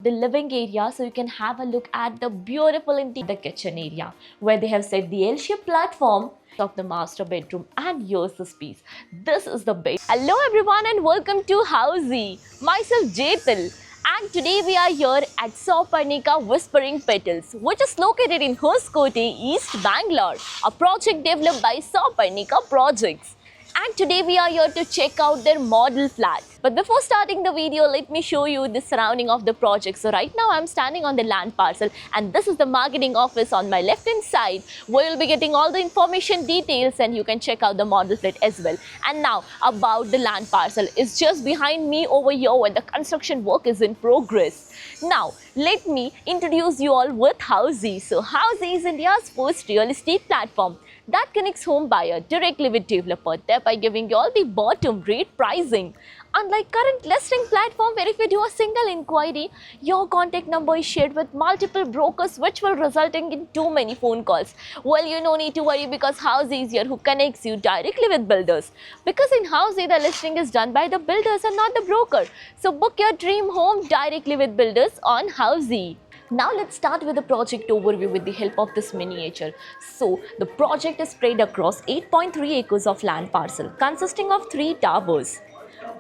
the living area, so you can have a look at the beautiful interior, the kitchen area where they have set the L-shaped platform of the master bedroom. And here's the space. This is the bed. Hello everyone and welcome to Housey. Myself Jetal. And today we are here at Saupernika Whispering Petals, which is located in Hoskote, East Bangalore, a project developed by Saupernika Projects. And today we are here to check out their model flat. But before starting the video, let me show you the surrounding of the project. So right now I'm standing on the land parcel and this is the marketing office on my left hand side, where you'll be getting all the information details and you can check out the model flat as well. And now about the land parcel is just behind me over here where the construction work is in progress. Now let me introduce you all with Housey. So Housey is India's first real estate platform that connects home buyer directly with developer, thereby giving you all the bottom rate pricing. Unlike current listing platform where if you do a single inquiry, your contact number is shared with multiple brokers, which will resulting in too many phone calls. Well, you no need to worry because Housey is here who connects you directly with builders. Because in Housey, the listing is done by the builders and not the broker. So book your dream home directly with builders on Housey. Now let's start with the project overview with the help of this miniature. So the project is spread across 8.3 acres of land parcel consisting of 3 towers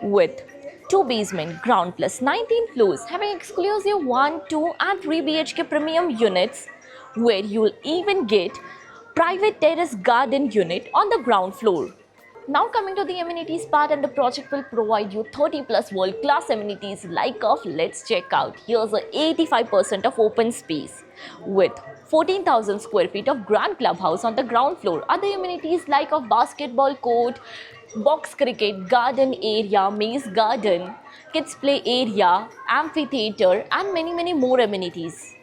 with 2 basement, ground plus 19 floors, having exclusive 1, 2 and 3 BHK premium units, where you'll even get private terrace garden unit on the ground floor. Now coming to the amenities part, and the project will provide you 30 plus world class amenities like of, let's check out. Here's a 85% of open space with 14,000 square feet of grand clubhouse on the ground floor. Other amenities like of basketball court, box cricket, garden area, maze garden, kids play area, amphitheater and many more amenities.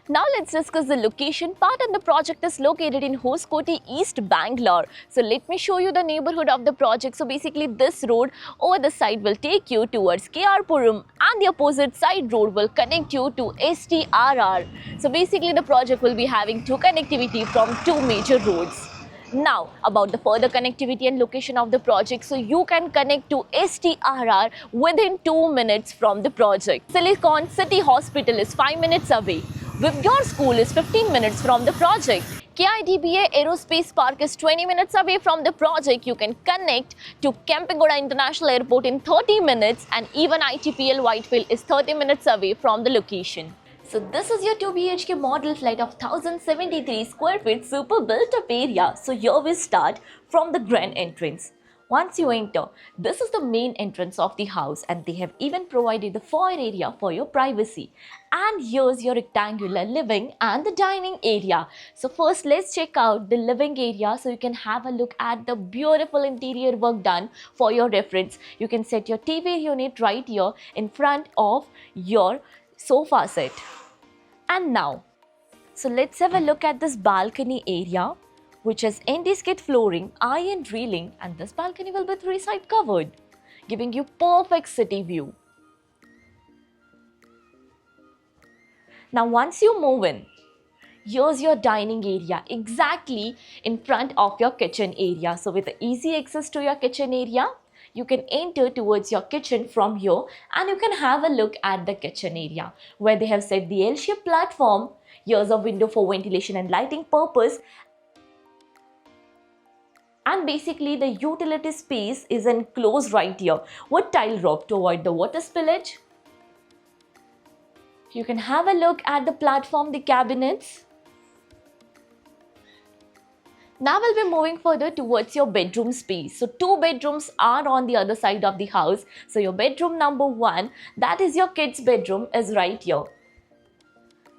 Now let's discuss the location part, and the project is located in Hoskote, East Bangalore. So let me show you the neighborhood of the project. So basically this road over the side will take you towards KR Puram and the opposite side road will connect you to STRR. So basically the project will be having 2 connectivity from 2 major roads. Now about the further connectivity and location of the project, so you can connect to STRR within 2 minutes from the project. Silicon City Hospital is 5 minutes away. Your school is 15 minutes from the project. KIDBA Aerospace Park is 20 minutes away from the project. You can connect to Kempegoda International Airport in 30 minutes, and even ITPL Whitefield is 30 minutes away from the location. So this is your 2 BHK model flat of 1073 square feet super built up area. So here we start from the grand entrance. Once you enter, this is the main entrance of the house, and they have even provided the foyer area for your privacy. And here's your rectangular living and the dining area. So first let's check out the living area so you can have a look at the beautiful interior work done for your reference. You can set your TV unit right here in front of your sofa set. And now, so let's have a look at this balcony area, which has anti-skid flooring, iron railing, and this balcony will be 3-side covered, giving you perfect city view. Now once you move in, here's your dining area exactly in front of your kitchen area. So with easy access to your kitchen area, you can enter towards your kitchen from here and you can have a look at the kitchen area where they have set the L-shaped platform. Here's a window for ventilation and lighting purpose. And basically the utility space is enclosed right here with tile roof to avoid the water spillage. You can have a look at the platform, the cabinets. Now we'll be moving further towards your bedroom space. So 2 bedrooms are on the other side of the house. So your bedroom number 1, that is your kids' bedroom, is right here.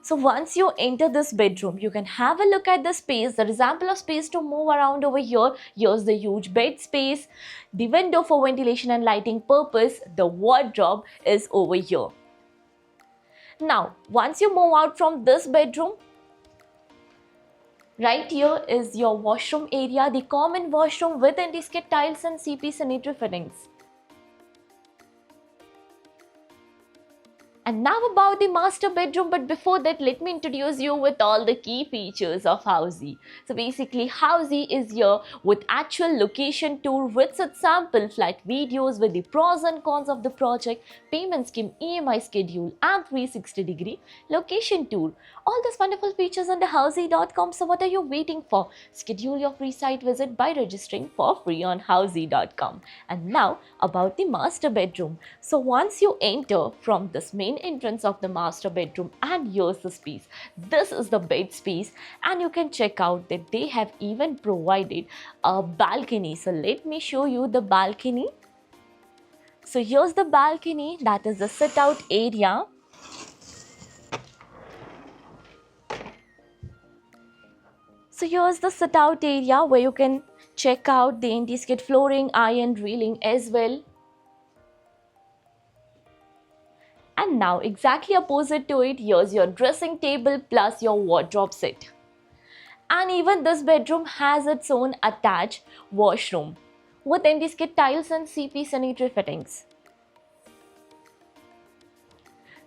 So once you enter this bedroom, you can have a look at the space. There is ample of space to move around over here. Here's the huge bed space, the window for ventilation and lighting purpose. The wardrobe is over here. Now, once you move out from this bedroom, right here is your washroom area, the common washroom with anti-skid tiles and CP sanitary fittings. And now about the master bedroom, but before that, let me introduce you with all the key features of Housey. So basically, Housey is here with actual location tour with such sample flight videos with the pros and cons of the project, payment scheme, EMI schedule, and 360-degree location tour. All these wonderful features on the Housey.com. So what are you waiting for? Schedule your free site visit by registering for free on Housey.com. And now about the master bedroom. So once you enter from this main entrance of the master bedroom, and here's the space. This is the bed space, and you can check out that they have even provided a balcony. So let me show you the balcony. So here's the balcony, that is the sit out area. So here's the sit out area where you can check out the anti-skid flooring, iron railing as well. And now exactly opposite to it, here's your dressing table plus your wardrobe set. And even this bedroom has its own attached washroom with anti-skid tiles and CP sanitary fittings.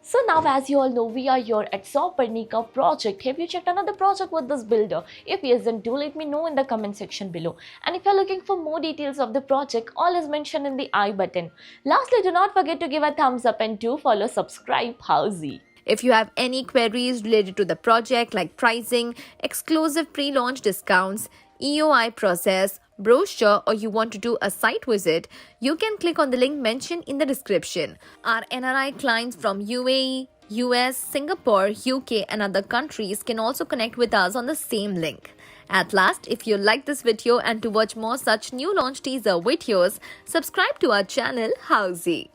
So now, as you all know, we are here at Saupurnika project. Have you checked another project with this builder? If yes, then do let me know in the comment section below. And if you're looking for more details of the project, all is mentioned in the I button. Lastly, do not forget to give a thumbs up and do follow subscribe Housey. If you have any queries related to the project like pricing, exclusive pre-launch discounts, EOI process, brochure, or you want to do a site visit, you can click on the link mentioned in the description. Our NRI clients from UAE, US, Singapore, UK and other countries can also connect with us on the same link. At last, if you like this video and to watch more such new launch teaser videos, subscribe to our channel Housey.